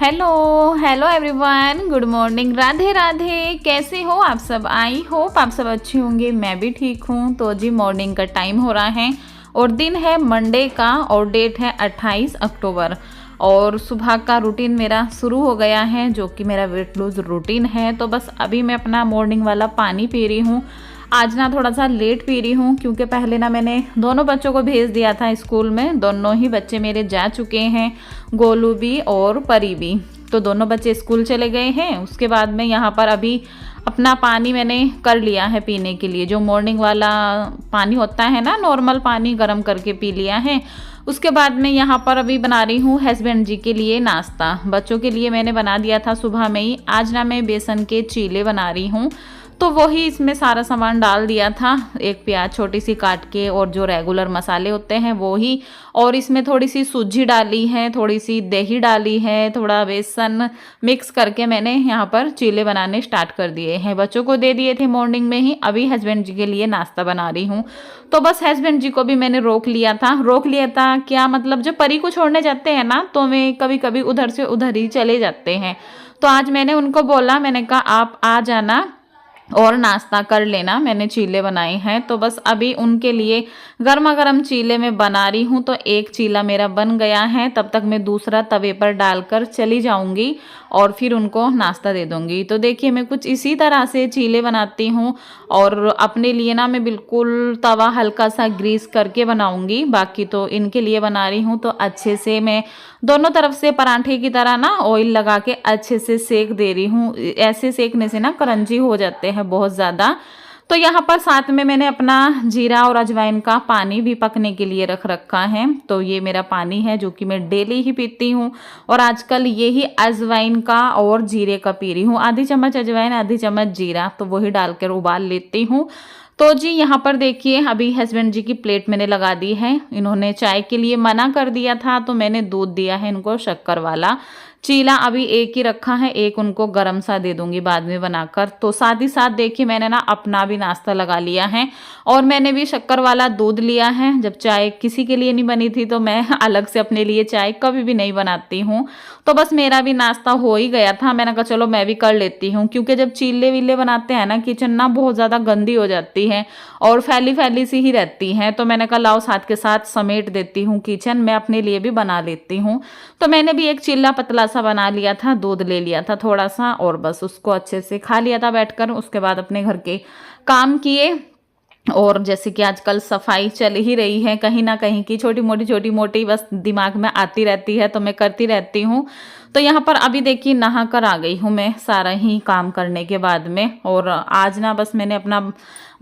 Hello hello everyone, good morning, Radhe Radhe. कैसे हो आप सब? आई होप आप सब अच्छे होंगे, मैं भी ठीक हूँ। तो जी मॉर्निंग का टाइम हो रहा है और दिन है मंडे का और डेट है 28 अक्टूबर और सुबह का रूटीन मेरा शुरू हो गया है, जो कि मेरा वेट लूज रूटीन है। तो बस अभी मैं अपना मॉर्निंग वाला पानी पी रही हूँ। आज ना थोड़ा सा लेट पी रही हूँ क्योंकि पहले ना मैंने दोनों बच्चों को भेज दिया था स्कूल में। दोनों ही बच्चे मेरे जा चुके हैं, गोलू भी और परी भी। तो दोनों बच्चे स्कूल चले गए हैं। उसके बाद में यहाँ पर अभी अपना पानी मैंने कर लिया है पीने के लिए। जो मॉर्निंग वाला पानी होता है ना, नॉर्मल पानी गर्म करके पी लिया है। उसके बाद में यहाँ पर अभी बना रही हूँ हस्बैंड जी के लिए नाश्ता। बच्चों के लिए मैंने बना दिया था सुबह में ही। आज ना मैं बेसन के चीले बना रही हूँ, तो वही इसमें सारा सामान डाल दिया था। एक प्याज छोटी सी काट के और जो रेगुलर मसाले होते हैं वो ही, और इसमें थोड़ी सी सूजी डाली है, थोड़ी सी दही डाली है, थोड़ा बेसन मिक्स करके मैंने यहाँ पर चीले बनाने स्टार्ट कर दिए हैं। बच्चों को दे दिए थे मॉर्निंग में ही। अभी हस्बैंड जी के लिए नाश्ता बना रही हूँ। तो बस हस्बैंड जी को भी मैंने रोक लिया था क्या मतलब, जब परी को छोड़ने जाते हैं ना तो मैं कभी कभी उधर से उधर ही चले जाते हैं। तो आज मैंने उनको बोला, मैंने कहा आप आ जाना और नाश्ता कर लेना, मैंने चीले बनाए हैं। तो बस अभी उनके लिए गर्मा गर्म चीले में बना रही हूँ। तो एक चीला मेरा बन गया है, तब तक मैं दूसरा तवे पर डालकर चली जाऊंगी और फिर उनको नाश्ता दे दूंगी। तो देखिए मैं कुछ इसी तरह से चीले बनाती हूँ और अपने लिए ना मैं बिल्कुल तवा हल्का सा ग्रीस करके बनाऊंगी। बाकी तो इनके लिए बना रही हूँ तो अच्छे से मैं दोनों तरफ से पराठे की तरह ना ऑयल लगा के अच्छे से सेक दे रही हूँ। ऐसे सेकने से ना करंजी हो जाते हैं बहुत ज़्यादा। तो यहाँ पर साथ में मैंने अपना जीरा और अजवाइन का पानी भी पकने के लिए रख रखा है। तो ये मेरा पानी है जो कि मैं डेली ही पीती हूँ और आजकल यही अजवाइन का और जीरे का पी रही हूँ। आधी चम्मच अजवाइन, आधी चम्मच जीरा, तो वही डालकर उबाल लेती हूँ। तो जी यहाँ पर देखिए अभी हस्बैंड जी की प्लेट मैंने लगा दी है। इन्होंने चाय के लिए मना कर दिया था तो मैंने दूध दिया है इनको शक्कर वाला। चीला अभी एक ही रखा है, एक उनको गरम सा दे दूंगी बाद में बनाकर। तो साथ ही साथ देखिए मैंने ना अपना भी नाश्ता लगा लिया है और मैंने भी शक्कर वाला दूध लिया है। जब चाय किसी के लिए नहीं बनी थी तो मैं अलग से अपने लिए चाय कभी भी नहीं बनाती हूँ। तो बस मेरा भी नाश्ता हो ही गया था। मैंने कहा चलो मैं भी कर लेती हूँ, क्योंकि जब चीले वीले बनाते हैं ना, किचन ना बहुत ज़्यादा गंदी हो जाती है और फैली फैली सी ही रहती है। तो मैंने कहा लाओ साथ के साथ समेट देती हूँ किचन, मैं अपने लिए भी बना लेती हूँ। तो मैंने भी एक चिल्ला पतला सा बना लिया था, दूध ले लिया था थोड़ा सा और बस उसको अच्छे से खा लिया था बैठकर। उसके बाद अपने घर के काम किए और जैसे कि आजकल सफाई चल ही रही है कहीं ना कहीं की, छोटी मोटी बस दिमाग में आती रहती है तो मैं करती रहती हूँ। तो यहाँ पर अभी देखिए नहा कर आ गई हूँ मैं सारा ही काम करने के बाद में। और आज ना बस मैंने अपना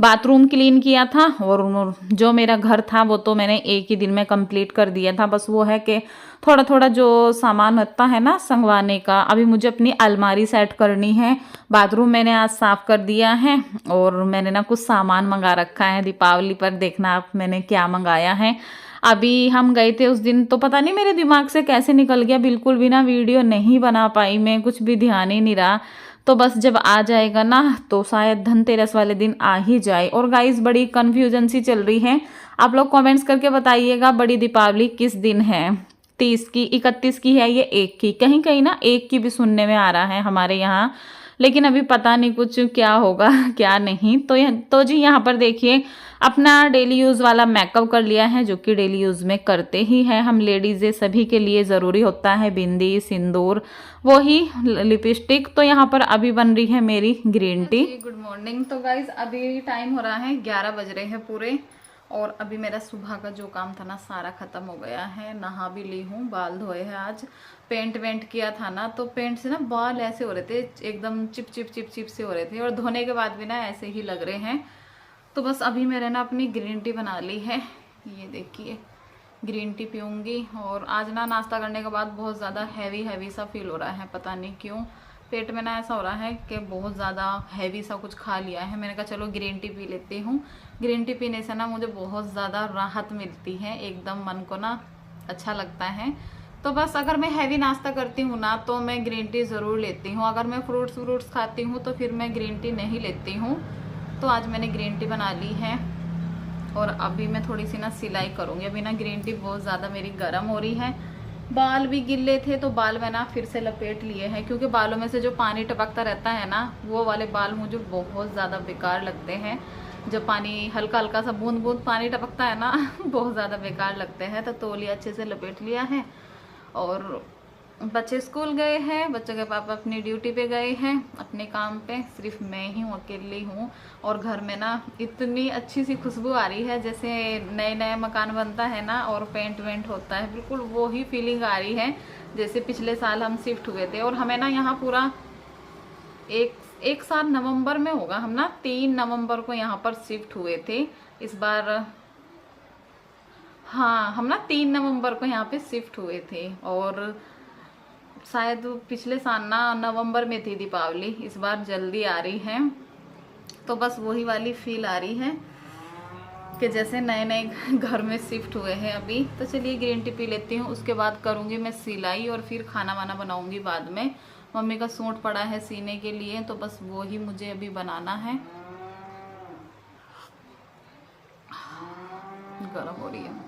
बाथरूम क्लीन किया था और जो मेरा घर था वो तो मैंने एक ही दिन में कंप्लीट कर दिया था। बस वो है कि थोड़ा थोड़ा जो सामान होता है ना संगवाने का, अभी मुझे अपनी अलमारी सेट करनी है। बाथरूम मैंने आज साफ कर दिया है और मैंने ना कुछ सामान मंगा रखा है दीपावली पर। देखना आप मैंने क्या मंगाया है। अभी हम गए थे उस दिन तो पता नहीं मेरे दिमाग से कैसे निकल गया, बिल्कुल भी ना वीडियो नहीं बना पाई मैं, कुछ भी ध्यान ही नहीं रहा। तो बस जब आ जाएगा ना तो शायद धनतेरस वाले दिन आ ही जाए। और गाइस बड़ी कन्फ्यूजन सी चल रही है, आप लोग कमेंट्स करके बताइएगा बड़ी दीपावली किस दिन है, 30 की, 31 की है, ये 1 की? कहीं कहीं ना 1 की भी सुनने में आ रहा है हमारे यहाँ, लेकिन अभी पता नहीं कुछ क्या होगा क्या नहीं। तो जी यहाँ पर देखिए अपना डेली यूज़ वाला मेकअप कर लिया है, जो कि डेली यूज़ में करते ही हैं हम लेडीज़, सभी के लिए ज़रूरी होता है बिंदी, सिंदूर, वही लिपस्टिक। तो यहाँ पर अभी बन रही है मेरी ग्रीन टी। Good morning. तो गाइज अभी टाइम हो रहा है 11 बज रहे हैं पूरे और अभी मेरा सुबह का जो काम था ना सारा ख़त्म हो गया है। नहा भी ली हूँ, बाल धोए हैं, आज पेंट वेंट किया था ना तो पेंट से ना बाल ऐसे हो रहे थे एकदम चिप चिप चिप चिप से हो रहे थे और धोने के बाद भी ना ऐसे ही लग रहे हैं। तो बस अभी मैंने ना अपनी ग्रीन टी बना ली है, ये देखिए ग्रीन टी पीऊँगी। और आज ना नाश्ता करने के बाद बहुत ज़्यादा हैवी सा फील हो रहा है, पता नहीं क्यों पेट में ना ऐसा हो रहा है कि बहुत ज़्यादा हैवी सा कुछ खा लिया है। मैंने कहा चलो ग्रीन टी पी लेती हूँ। ग्रीन टी पीने से ना मुझे बहुत ज़्यादा राहत मिलती है, एकदम मन को ना अच्छा लगता है। तो बस अगर मैं हैवी नाश्ता करती हूँ ना तो मैं ग्रीन टी ज़रूर लेती हूँ। अगर मैं फ्रूट्स खाती हूँ तो फिर मैं ग्रीन टी नहीं लेती हूँ। तो आज मैंने ग्रीन टी बना ली है और अभी मैं थोड़ी सी ना सिलाई करूँगी। अभी ना ग्रीन टी बहुत ज़्यादा मेरी गर्म हो रही है बाल भी गिल्ले थे तो बाल मैं ना फिर से लपेट लिए हैं, क्योंकि बालों में से जो पानी टपकता रहता है ना, वो वाले बाल मुझे बहुत ज़्यादा बेकार लगते हैं। जब पानी हल्का हल्का सा बूंद बूंद पानी टपकता है ना बहुत ज़्यादा बेकार लगते हैं। तो तौलिया अच्छे से लपेट लिया है और बच्चे स्कूल गए हैं, बच्चों के पापा अपनी ड्यूटी पे गए हैं अपने काम पे, सिर्फ मैं ही हूँ, अकेली हूँ। और घर में ना इतनी अच्छी सी खुशबू आ रही है, जैसे नए नए मकान बनता है ना और पेंट वेंट होता है, बिल्कुल वो ही फीलिंग आ रही है जैसे पिछले साल हम शिफ्ट हुए थे। और हमें ना यहाँ पूरा एक साल नवंबर में होगा, हम ना 3 नवंबर को यहाँ पर शिफ्ट हुए थे इस बार। हाँ, हम ना 3 नवंबर को यहाँ पे शिफ्ट हुए थे और शायद पिछले साल ना नवंबर में थी दीपावली, इस बार जल्दी आ रही है। तो बस वही वाली फील आ रही है कि जैसे नए नए घर में शिफ्ट हुए हैं अभी। तो चलिए ग्रीन टी पी लेती हूँ, उसके बाद करूँगी मैं सिलाई और फिर खाना वाना बनाऊँगी बाद में। मम्मी का सूट पड़ा है सीने के लिए, तो बस वो ही मुझे अभी बनाना है। गर्म हो रही है।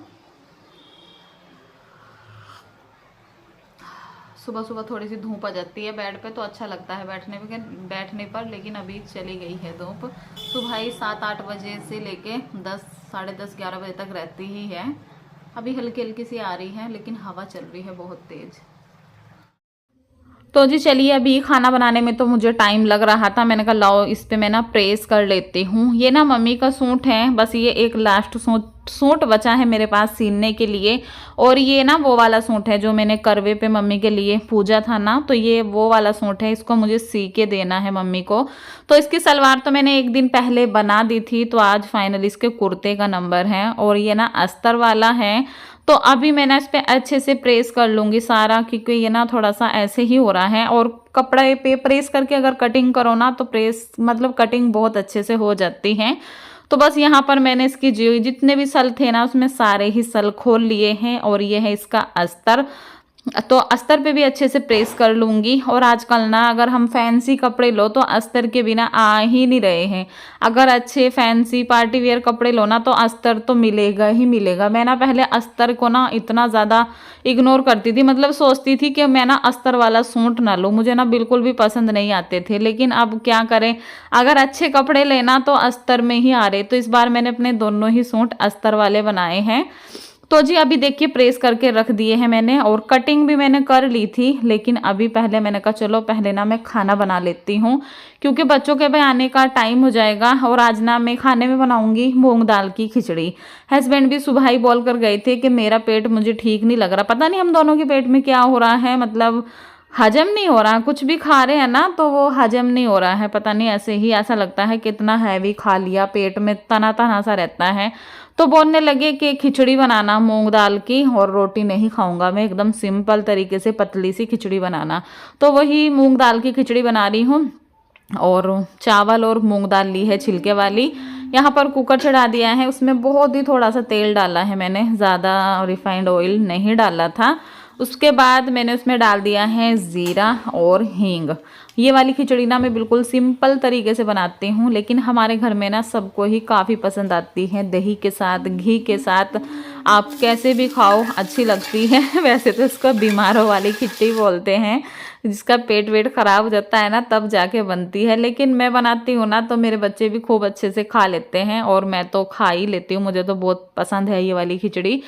सुबह सुबह थोड़ी सी धूप आ जाती है बेड पे, तो अच्छा लगता है बैठने पर, लेकिन अभी चली गई है धूप। सुबह ही 7-8 बजे से लेके 10, साढ़े 10, 11 बजे तक रहती ही है। अभी हल्की हल्की सी आ रही है, लेकिन हवा चल रही है बहुत तेज। तो जी चलिए, अभी खाना बनाने में तो मुझे टाइम लग रहा था, मैंने कहा लाओ इस पे मैं ना प्रेस कर लेती हूँ। ये ना मम्मी का सूट है, बस ये एक लास्ट सूट बचा है मेरे पास सीने के लिए। और ये ना वो वाला सूट है जो मैंने करवे पे मम्मी के लिए पूजा था ना, तो ये वो वाला सूट है, इसको मुझे सी के देना है मम्मी को। तो इसकी सलवार तो मैंने एक दिन पहले बना दी थी, तो आज फाइनली इसके कुर्ते का नंबर है। और ये ना अस्तर वाला है, तो अभी मैं ना इस पर अच्छे से प्रेस कर लूँगी सारा, क्योंकि ये ना थोड़ा सा ऐसे ही हो रहा है। और कपड़े पे प्रेस करके अगर कटिंग करो ना, तो प्रेस मतलब कटिंग बहुत अच्छे से हो जाती है। तो बस यहाँ पर मैंने इसकी जितने भी सल थे ना, उसमें सारे ही सल खोल लिए हैं। और ये है इसका अस्तर, तो अस्तर पे भी अच्छे से प्रेस कर लूँगी। और आजकल ना अगर हम फैंसी कपड़े लो तो अस्तर के बिना आ ही नहीं रहे हैं। अगर अच्छे फैंसी पार्टी वेयर कपड़े लो ना, तो अस्तर तो मिलेगा ही मिलेगा। मैं ना पहले अस्तर को ना इतना ज़्यादा इग्नोर करती थी, मतलब सोचती थी कि मैं ना अस्तर वाला सूट ना लूँ, मुझे ना बिल्कुल भी पसंद नहीं आते थे। लेकिन अब क्या करें, अगर अच्छे कपड़े लेना तो अस्तर में ही आ रहे। तो इस बार मैंने अपने दोनों ही सूट अस्तर वाले बनाए हैं। तो जी अभी देखिए प्रेस करके रख दिए हैं मैंने, और कटिंग भी मैंने कर ली थी। लेकिन अभी पहले मैंने कहा चलो पहले ना मैं खाना बना लेती हूँ, क्योंकि बच्चों के भी आने का टाइम हो जाएगा। और आज ना मैं खाने में बनाऊंगी मूंग दाल की खिचड़ी। हस्बैंड भी सुबह ही बोल कर गए थे कि मेरा पेट मुझे ठीक नहीं लग रहा, पता नहीं हम दोनों के पेट में क्या हो रहा है, मतलब हजम नहीं हो रहा। कुछ भी खा रहे हैं ना तो वो हजम नहीं हो रहा है, पता नहीं ऐसे ही ऐसा लगता है कि इतना हैवी खा लिया, पेट में तना तना सा रहता है। तो बोलने लगे कि खिचड़ी बनाना मूंग दाल की, और रोटी नहीं खाऊंगा मैं, एकदम सिंपल तरीके से पतली सी खिचड़ी बनाना। तो वही मूंग दाल की खिचड़ी बना रही हूँ। और चावल और मूंग दाल ली है छिलके वाली। यहाँ पर कुकर चढ़ा दिया है, उसमें बहुत ही थोड़ा सा तेल डाला है मैंने, ज़्यादा रिफाइंड ऑयल नहीं डाला था। उसके बाद मैंने उसमें डाल दिया है ज़ीरा और हींग। ये वाली खिचड़ी ना मैं बिल्कुल सिंपल तरीके से बनाती हूँ, लेकिन हमारे घर में ना सबको ही काफ़ी पसंद आती है, दही के साथ, घी के साथ, आप कैसे भी खाओ अच्छी लगती है। वैसे तो इसको बीमारों वाली खिचड़ी बोलते हैं, जिसका पेट वेट खराब हो जाता है ना तब जाके बनती है। लेकिन मैं बनाती हूँ ना तो मेरे बच्चे भी खूब अच्छे से खा लेते हैं, और मैं तो खा ही लेती हूँ, मुझे तो बहुत पसंद है ये वाली खिचड़ी।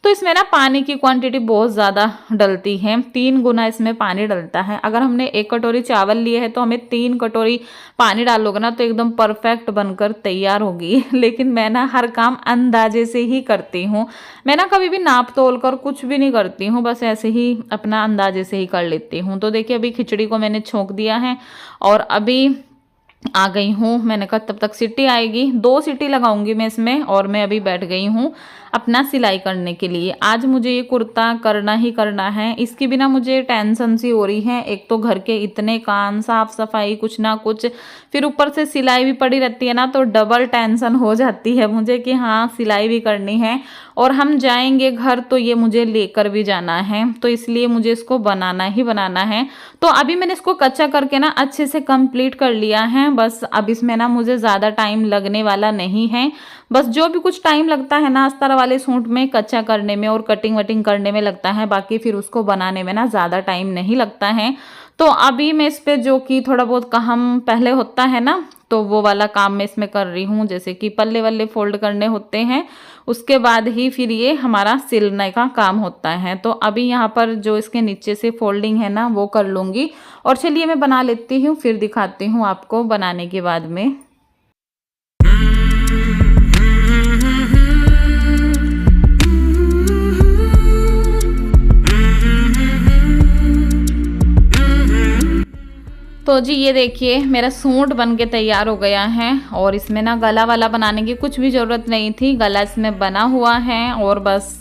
तो इसमें ना पानी की क्वांटिटी बहुत ज़्यादा डलती है, 3 गुना इसमें पानी डलता है। अगर हमने 1 कटोरी चावल लिए है तो हमें 3 कटोरी पानी डालोगे ना तो एकदम परफेक्ट बनकर तैयार होगी। लेकिन मैं ना हर काम अंदाजे से ही करती हूँ, मैं ना कभी भी नाप तोल कर कुछ भी नहीं करती हूँ, बस ऐसे ही अपना अंदाजे से ही कर लेती हूँ। तो देखिए अभी खिचड़ी को मैंने छोंक दिया है और अभी आ गई हूँ। मैंने कहा तब तक सीटी आएगी, 2 सीटी लगाऊंगी मैं इसमें, और मैं अभी बैठ गई हूँ अपना सिलाई करने के लिए। आज मुझे ये कुर्ता करना ही करना है, इसके बिना मुझे टेंशन सी हो रही है। एक तो घर के इतने काम, साफ सफाई, कुछ ना कुछ, फिर ऊपर से सिलाई भी पड़ी रहती है ना, तो डबल टेंशन हो जाती है मुझे कि हाँ सिलाई भी करनी है। और हम जाएंगे घर तो ये मुझे लेकर भी जाना है, तो इसलिए मुझे इसको बनाना ही बनाना है। तो अभी मैंने इसको कच्चा करके ना अच्छे से कंप्लीट कर लिया है। हैं। बस अब इसमें ना मुझे ज़्यादा टाइम लगने वाला नहीं है। बस जो भी कुछ टाइम लगता है ना अस्तर वाले सूट में कच्चा करने में और कटिंग वटिंग करने में लगता है, बाकी फिर उसको बनाने में ना ज़्यादा टाइम नहीं लगता है। तो अभी मैं इस पे जो कि थोड़ा बहुत काम पहले होता है ना, तो वो वाला काम मैं इसमें कर रही हूँ। जैसे कि पल्ले वल्ले फोल्ड करने होते हैं, उसके बाद ही फिर ये हमारा सिलने का काम होता है। तो अभी यहाँ पर जो इसके नीचे से फोल्डिंग है ना वो कर लूँगी। और चलिए मैं बना लेती हूँ, फिर दिखाती हूँ आपको बनाने के बाद में। तो जी ये देखिए मेरा सूट बन के तैयार हो गया है। और इसमें ना गला वाला बनाने की कुछ भी ज़रूरत नहीं थी, गला इसमें बना हुआ है और बस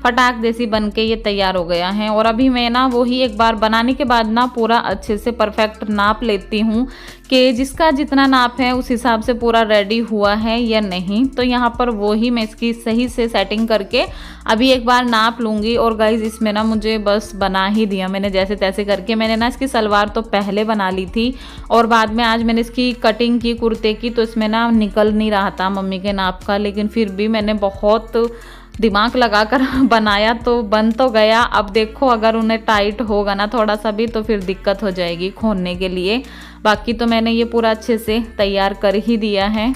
फटाक जैसी बन के ये तैयार हो गया है। और अभी मैं ना वही एक बार बनाने के बाद ना पूरा अच्छे से परफेक्ट नाप लेती हूँ कि जिसका जितना नाप है उस हिसाब से पूरा रेडी हुआ है या नहीं। तो यहाँ पर वही मैं इसकी सही से सेटिंग करके अभी एक बार नाप लूँगी। और गाइज इसमें ना मुझे बस बना ही दिया मैंने जैसे तैसे करके। मैंने ना इसकी सलवार तो पहले बना ली थी और बाद में आज मैंने इसकी कटिंग की कुर्ते की, तो इसमें ना निकल नहीं रहा था मम्मी के नाप का, लेकिन फिर भी मैंने बहुत दिमाग लगाकर बनाया तो बन तो गया। अब देखो अगर उन्हें टाइट होगा ना थोड़ा सा भी तो फिर दिक्कत हो जाएगी खोलने के लिए। बाकी तो मैंने ये पूरा अच्छे से तैयार कर ही दिया है।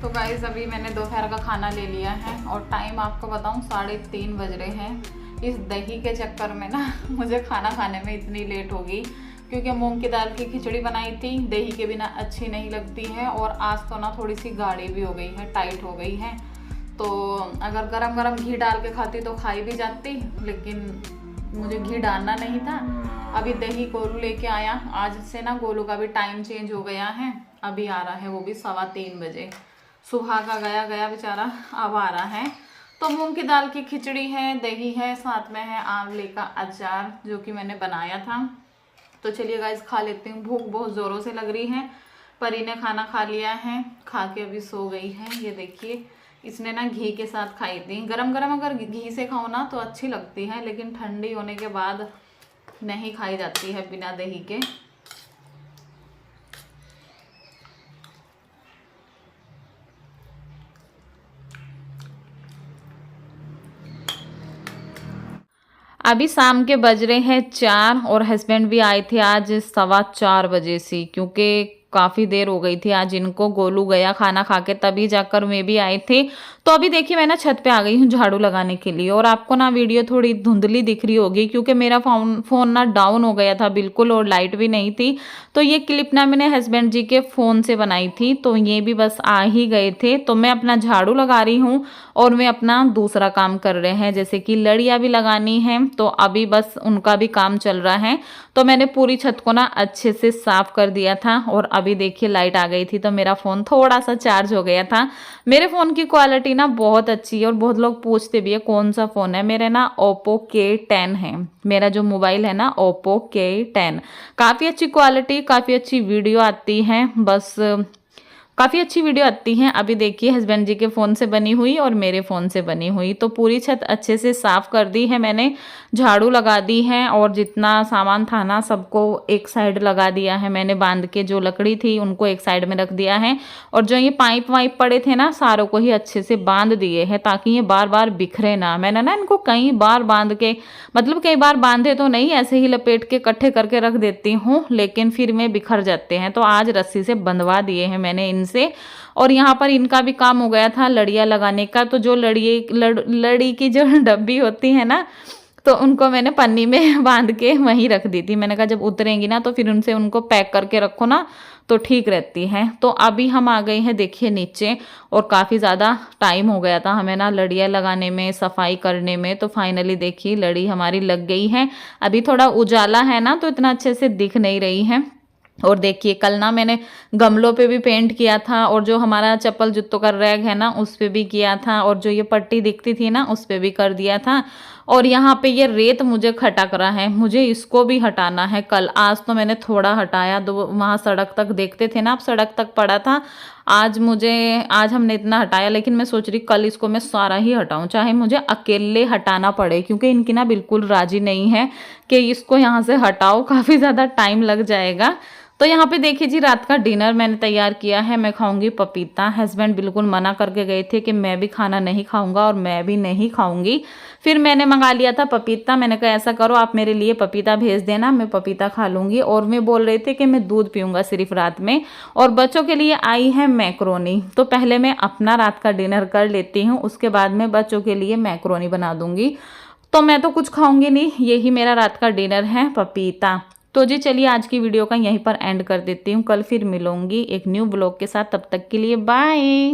तो गाइस अभी मैंने दोपहर का खाना ले लिया है और टाइम आपको बताऊं 3:30 बज रहे हैं। इस दही के चक्कर में ना मुझे खाना खाने में इतनी लेट होगी, क्योंकि मूंग की दाल की खिचड़ी बनाई थी, दही के बिना अच्छी नहीं लगती है। और आज तो ना थोड़ी सी गाढ़ी भी हो गई है, टाइट हो गई है। तो अगर गरम गरम घी डाल के खाती तो खाई भी जाती, लेकिन मुझे घी डालना नहीं था। अभी दही गोलू लेके आया, आज से ना गोलू का भी टाइम चेंज हो गया है, अभी आ रहा है वो भी 3:15 बजे। सुबह का गया गया बेचारा, अब आ रहा है। तो मूंग की दाल की खिचड़ी है, दही है, साथ में है आंवले का अचार जो कि मैंने बनाया था। तो चलिए गाइस खा लेती हूँ, भूख बहुत ज़ोरों से लग रही है। परी ने खाना खा लिया है, खा के अभी सो गई है। ये देखिए इसने ना घी के साथ खाई थी। गरम गरम अगर घी से खाओ ना तो अच्छी लगती है, लेकिन ठंडी होने के बाद नहीं खाई जाती है बिना दही के। अभी शाम के बज रहे हैं 4 और हस्बैंड भी आए थे आज 4:15 बजे से, क्योंकि काफ़ी देर हो गई थी आज इनको। गोलू गया खाना खा के तभी जाकर मैं भी आए थे। तो अभी देखिए मैं ना छत पे आ गई हूँ झाड़ू लगाने के लिए। और आपको ना वीडियो थोड़ी धुंधली दिख रही होगी क्योंकि मेरा फ़ोन ना डाउन हो गया था बिल्कुल और लाइट भी नहीं थी। तो ये क्लिप ना मैंने हस्बैंड जी के फ़ोन से बनाई थी, तो ये भी बस आ ही गए थे। तो मैं अपना झाड़ू लगा रही हूँ और मैं अपना दूसरा काम कर रहे हैं, जैसे कि लड़ियाँ भी लगानी है, तो अभी बस उनका भी काम चल रहा है। तो मैंने पूरी छत को ना अच्छे से साफ कर दिया था। और अभी देखिए लाइट आ गई थी तो मेरा फ़ोन थोड़ा सा चार्ज हो गया था। मेरे फ़ोन की क्वालिटी ना बहुत अच्छी है और बहुत लोग पूछते भी है कौन सा फ़ोन है। मेरे ना ओप्पो K10 है, मेरा जो मोबाइल है ना ओप्पो K10। काफ़ी अच्छी क्वालिटी, काफ़ी अच्छी वीडियो आती है, बस काफ़ी अच्छी वीडियो आती हैं। अभी देखिए हस्बैंड जी के फ़ोन से बनी हुई और मेरे फ़ोन से बनी हुई। तो पूरी छत अच्छे से साफ़ कर दी है मैंने, झाड़ू लगा दी है और जितना सामान था ना सबको एक साइड लगा दिया है मैंने, बांध के जो लकड़ी थी उनको एक साइड में रख दिया है। और जो ये पाइप वाइप पड़े थे ना सारों को ही अच्छे से बांध दिए हैं ताकि ये बार बार बिखरे ना। मैंने ना इनको कई बार बांध के, मतलब कई बार बांधे तो नहीं, ऐसे ही लपेट के इकट्ठे करके रख देती हूँ, लेकिन फिर में बिखर जाते हैं। तो आज रस्सी से बंधवा दिए हैं मैंने इनसे। और यहाँ पर इनका भी काम हो गया था लड़ियाँ लगाने का। तो जो लड़ी की जो डब्बी होती है ना, तो उनको मैंने पन्नी में बांध के वहीं रख दी थी। मैंने कहा जब उतरेंगी ना तो फिर उनको पैक करके रखो ना तो ठीक रहती हैं। तो अभी हम आ गए हैं देखिए नीचे, और काफ़ी ज़्यादा टाइम हो गया था हमें ना लड़ियाँ लगाने में, सफाई करने में। तो फाइनली देखिए लड़ी हमारी लग गई है। अभी थोड़ा उजाला है ना तो इतना अच्छे से दिख नहीं रही है। और देखिए कल ना मैंने गमलों पे भी पेंट किया था, और जो हमारा चप्पल जूतों का रैक है ना उस पे भी किया था, और जो ये पट्टी दिखती थी ना उस पे भी कर दिया था। और यहाँ पे ये रेत मुझे खटक रहा है, मुझे इसको भी हटाना है कल। आज तो मैंने थोड़ा हटाया, दो वहाँ सड़क तक देखते थे ना आप, सड़क तक पड़ा था। आज हमने इतना हटाया, लेकिन मैं सोच रही कल इसको मैं सारा ही हटाऊं, चाहे मुझे अकेले हटाना पड़े, क्योंकि इनकी ना बिल्कुल राजी नहीं है कि इसको यहाँ से हटाओ, काफ़ी ज़्यादा टाइम लग जाएगा। तो यहाँ पे देखिए जी, रात का डिनर मैंने तैयार किया है। मैं खाऊंगी पपीता। हस्बैंड बिल्कुल मना करके गए थे कि मैं भी खाना नहीं खाऊंगा और मैं भी नहीं खाऊंगी। फिर मैंने मंगा लिया था पपीता। मैंने कहा ऐसा करो, आप मेरे लिए पपीता भेज देना, मैं पपीता खा लूंगी। और मैं बोल रहे थे कि मैं दूध पीऊंगा सिर्फ रात में। और बच्चों के लिए आई है मैक्रोनी। तो पहले मैं अपना रात का डिनर कर लेती हूँ, उसके बाद में बच्चों के लिए मैक्रोनी बना दूंगी। तो मैं तो कुछ खाऊंगी नहीं, यही मेरा रात का डिनर है, पपीता। तो जी चलिए, आज की वीडियो का यहीं पर एंड कर देती हूँ। कल फिर मिलूंगी एक न्यू ब्लॉग के साथ। तब तक के लिए बाय।